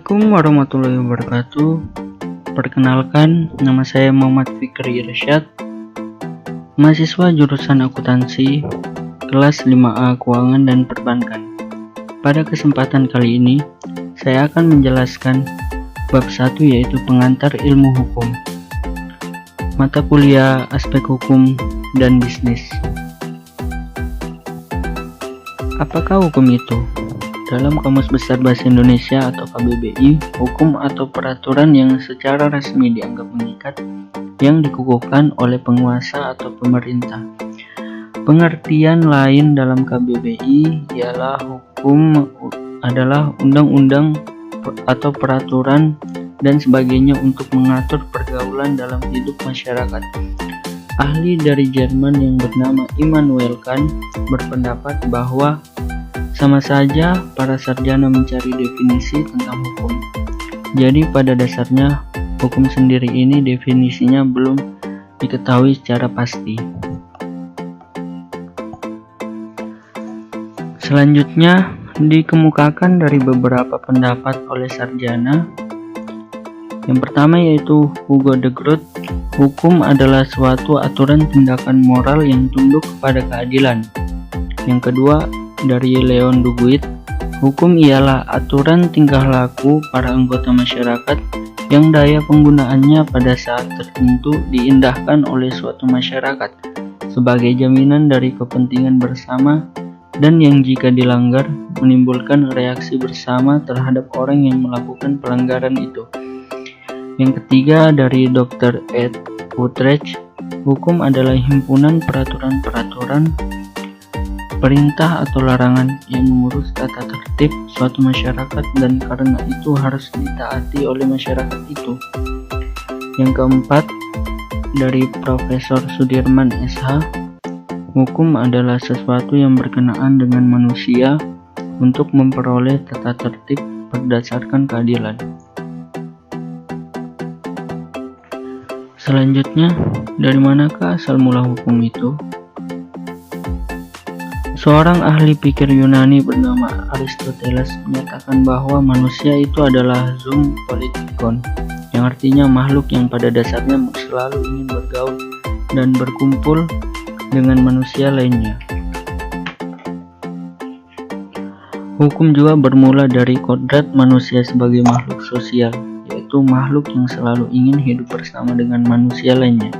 Assalamualaikum warahmatullahi wabarakatuh. Perkenalkan, nama saya Muhammad Fikri Irsyad, mahasiswa jurusan akuntansi, kelas 5A Keuangan dan Perbankan. Pada kesempatan kali ini, saya akan menjelaskan bab 1, yaitu pengantar ilmu hukum, mata kuliah aspek hukum dan bisnis. Apakah hukum itu? Dalam Kamus Besar Bahasa Indonesia atau KBBI, hukum atau peraturan yang secara resmi dianggap mengikat yang dikukuhkan oleh penguasa atau pemerintah. Pengertian lain dalam KBBI ialah hukum adalah undang-undang atau peraturan dan sebagainya untuk mengatur pergaulan dalam hidup masyarakat. Ahli dari Jerman yang bernama Immanuel Kant berpendapat bahwa sama saja para sarjana mencari definisi tentang hukum. Jadi pada dasarnya hukum sendiri ini definisinya belum diketahui secara pasti. Selanjutnya dikemukakan dari beberapa pendapat oleh sarjana. Yang pertama yaitu Hugo de Groot, hukum adalah suatu aturan tindakan moral yang tunduk kepada keadilan. Yang kedua dari Leon Duguid, hukum ialah aturan tingkah laku para anggota masyarakat yang daya penggunaannya pada saat tertentu diindahkan oleh suatu masyarakat sebagai jaminan dari kepentingan bersama dan yang jika dilanggar menimbulkan reaksi bersama terhadap orang yang melakukan pelanggaran itu. Yang ketiga dari Dr. Ed Utrecht, hukum adalah himpunan peraturan-peraturan, perintah atau larangan yang mengurus tata tertib suatu masyarakat dan karena itu harus ditaati oleh masyarakat itu. Yang keempat dari Profesor Sudirman SH, hukum adalah sesuatu yang berkenaan dengan manusia untuk memperoleh tata tertib berdasarkan keadilan. Selanjutnya, dari manakah asal mula hukum itu? Seorang ahli pikir Yunani bernama Aristoteles menyatakan bahwa manusia itu adalah zoon politikon, yang artinya makhluk yang pada dasarnya selalu ingin bergaul dan berkumpul dengan manusia lainnya. Hukum juga bermula dari kodrat manusia sebagai makhluk sosial, yaitu makhluk yang selalu ingin hidup bersama dengan manusia lainnya.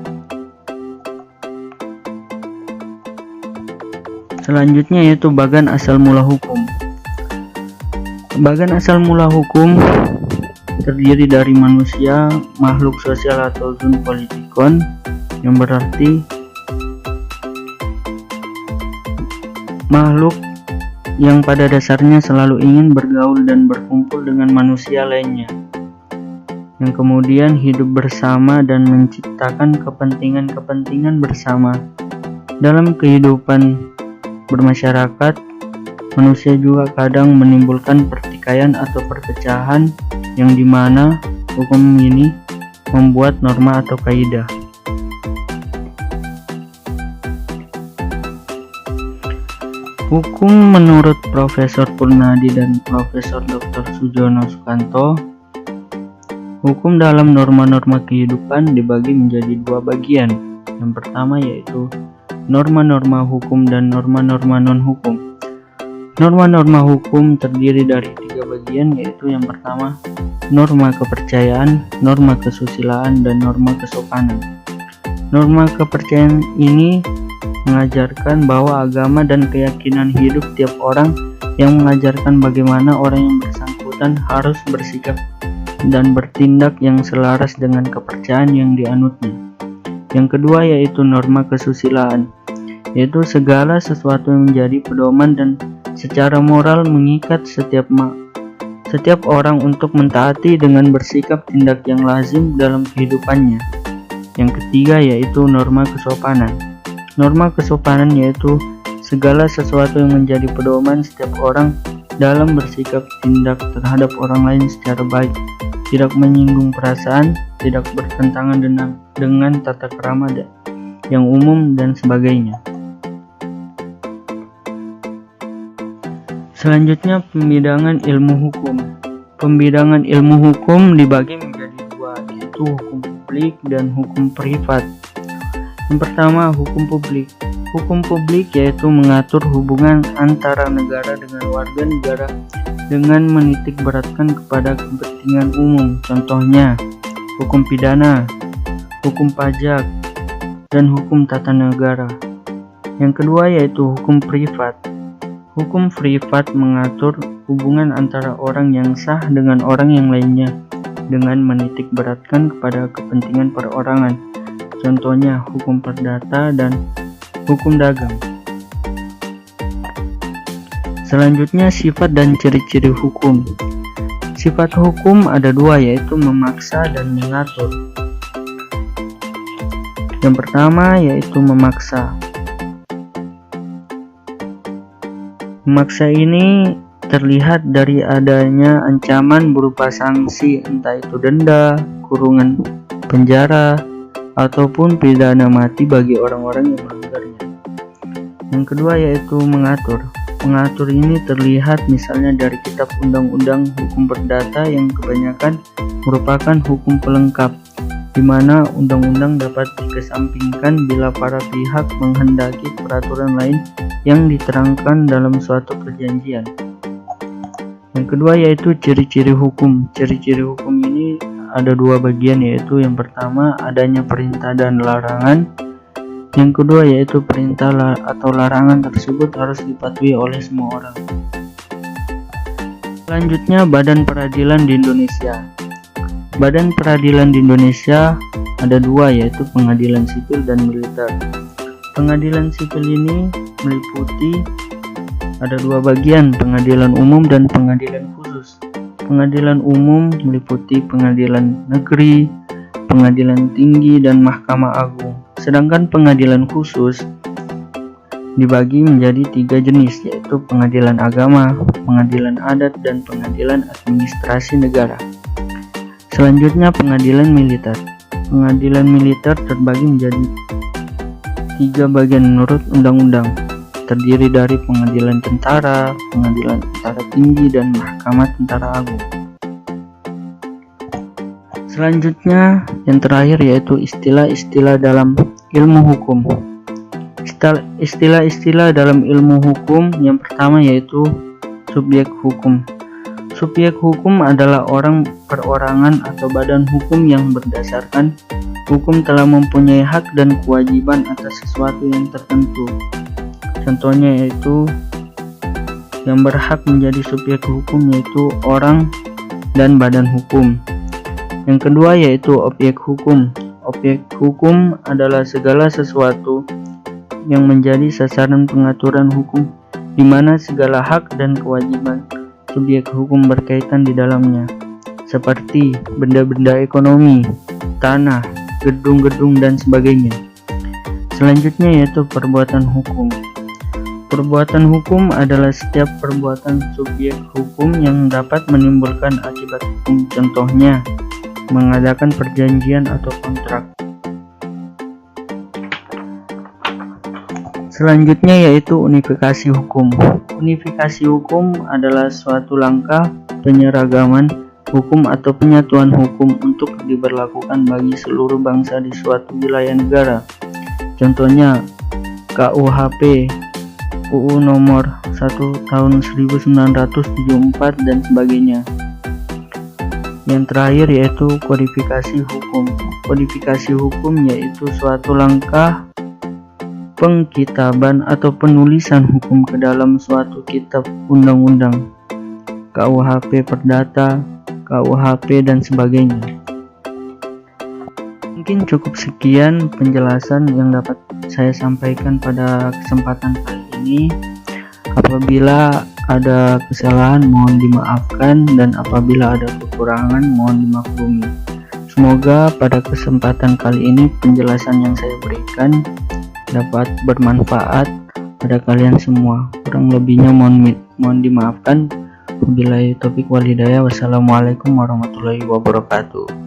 Selanjutnya yaitu bagan asal mula hukum. Bagan asal mula hukum terdiri dari manusia, makhluk sosial atau zoon politikon, yang berarti makhluk yang pada dasarnya selalu ingin bergaul dan berkumpul dengan manusia lainnya, yang kemudian hidup bersama dan menciptakan kepentingan-kepentingan bersama. Dalam kehidupan bermasyarakat, manusia juga kadang menimbulkan pertikaian atau perpecahan yang dimana hukum ini membuat norma atau kaidah. Hukum menurut Profesor Purnadi dan Profesor Dr. Sujono Sukanto, hukum dalam norma-norma kehidupan dibagi menjadi dua bagian. Yang pertama yaitu norma-norma hukum dan norma-norma non-hukum. Norma-norma hukum terdiri dari tiga bagian, yaitu yang pertama norma kepercayaan, norma kesusilaan, dan norma kesopanan. Norma kepercayaan ini mengajarkan bahwa agama dan keyakinan hidup tiap orang yang mengajarkan bagaimana orang yang bersangkutan harus bersikap dan bertindak yang selaras dengan kepercayaan yang dianutnya. Yang kedua yaitu norma kesusilaan, yaitu segala sesuatu yang menjadi pedoman dan secara moral mengikat setiap orang untuk mentaati dengan bersikap tindak yang lazim dalam kehidupannya. Yang ketiga yaitu norma kesopanan. Norma kesopanan yaitu segala sesuatu yang menjadi pedoman setiap orang dalam bersikap tindak terhadap orang lain secara baik, tidak menyinggung perasaan, tidak bertentangan dengan tata krama yang umum dan sebagainya. Selanjutnya, pembidangan ilmu hukum. Pembidangan ilmu hukum dibagi menjadi dua, yaitu hukum publik dan hukum privat. Yang pertama, hukum publik. Hukum publik yaitu mengatur hubungan antara negara dengan warga negara dengan menitik beratkan kepada kepentingan umum. Contohnya, hukum pidana, hukum pajak, dan hukum tata negara. Yang kedua yaitu hukum privat. Hukum privat mengatur hubungan antara orang yang sah dengan orang yang lainnya dengan menitik beratkan kepada kepentingan perorangan. Contohnya hukum perdata dan hukum dagang. Selanjutnya, sifat dan ciri-ciri hukum. Sifat hukum ada dua, yaitu memaksa dan mengatur. Yang pertama yaitu memaksa. Memaksa ini terlihat dari adanya ancaman berupa sanksi, entah itu denda, kurungan penjara, ataupun pidana mati bagi orang-orang yang melanggarnya. Yang kedua yaitu mengatur. Mengatur ini terlihat misalnya dari kitab undang-undang hukum perdata yang kebanyakan merupakan hukum pelengkap, di mana undang-undang dapat dikesampingkan bila para pihak menghendaki peraturan lain yang diterangkan dalam suatu perjanjian. Yang kedua yaitu ciri-ciri hukum. Ciri-ciri hukum ini ada dua bagian, yaitu yang pertama adanya perintah dan larangan. Yang kedua yaitu perintah atau larangan tersebut harus dipatuhi oleh semua orang. Selanjutnya, Badan Peradilan di Indonesia. Badan peradilan di Indonesia ada dua, yaitu pengadilan sipil dan militer. Pengadilan sipil ini meliputi ada dua bagian, pengadilan umum dan pengadilan khusus. Pengadilan umum meliputi pengadilan negeri, pengadilan tinggi, dan mahkamah agung. Sedangkan pengadilan khusus dibagi menjadi tiga jenis, yaitu pengadilan agama, pengadilan adat, dan pengadilan administrasi negara. Selanjutnya, pengadilan militer. Pengadilan militer terbagi menjadi tiga bagian menurut undang-undang, terdiri dari pengadilan tentara, pengadilan tentara tinggi, dan mahkamah tentara agung. Selanjutnya, yang terakhir yaitu istilah-istilah dalam ilmu hukum. Istilah-istilah dalam ilmu hukum yang pertama yaitu subjek hukum. Subjek hukum adalah orang, perorangan, atau badan hukum yang berdasarkan hukum telah mempunyai hak dan kewajiban atas sesuatu yang tertentu. Contohnya yaitu yang berhak menjadi subjek hukum yaitu orang dan badan hukum. Yang kedua yaitu objek hukum. Objek hukum adalah segala sesuatu yang menjadi sasaran pengaturan hukum, di mana segala hak dan kewajiban subjek hukum berkaitan di dalamnya, seperti benda-benda ekonomi, tanah, gedung-gedung, dan sebagainya. Selanjutnya yaitu perbuatan hukum. Perbuatan hukum adalah setiap perbuatan subjek hukum yang dapat menimbulkan akibat hukum. Contohnya, mengadakan perjanjian atau kontrak. Selanjutnya yaitu unifikasi hukum. Unifikasi hukum adalah suatu langkah penyeragaman hukum atau penyatuan hukum untuk diberlakukan bagi seluruh bangsa di suatu wilayah negara. Contohnya KUHP, UU nomor 1 tahun 1974 dan sebagainya. Yang terakhir yaitu kodifikasi hukum. Kodifikasi hukum yaitu suatu langkah pengkitaban atau penulisan hukum ke dalam suatu kitab undang-undang, KUHP Perdata, KUHP, dan sebagainya. Mungkin cukup sekian penjelasan yang dapat saya sampaikan pada kesempatan kali ini. Apabila ada kesalahan mohon dimaafkan, dan apabila ada kekurangan mohon dimaklumi. Semoga pada kesempatan kali ini penjelasan yang saya berikan dapat bermanfaat pada kalian semua. Kurang lebihnya mohon dimaafkan. Wabillahi taufiq wal hidayah. Wassalamualaikum warahmatullahi wabarakatuh.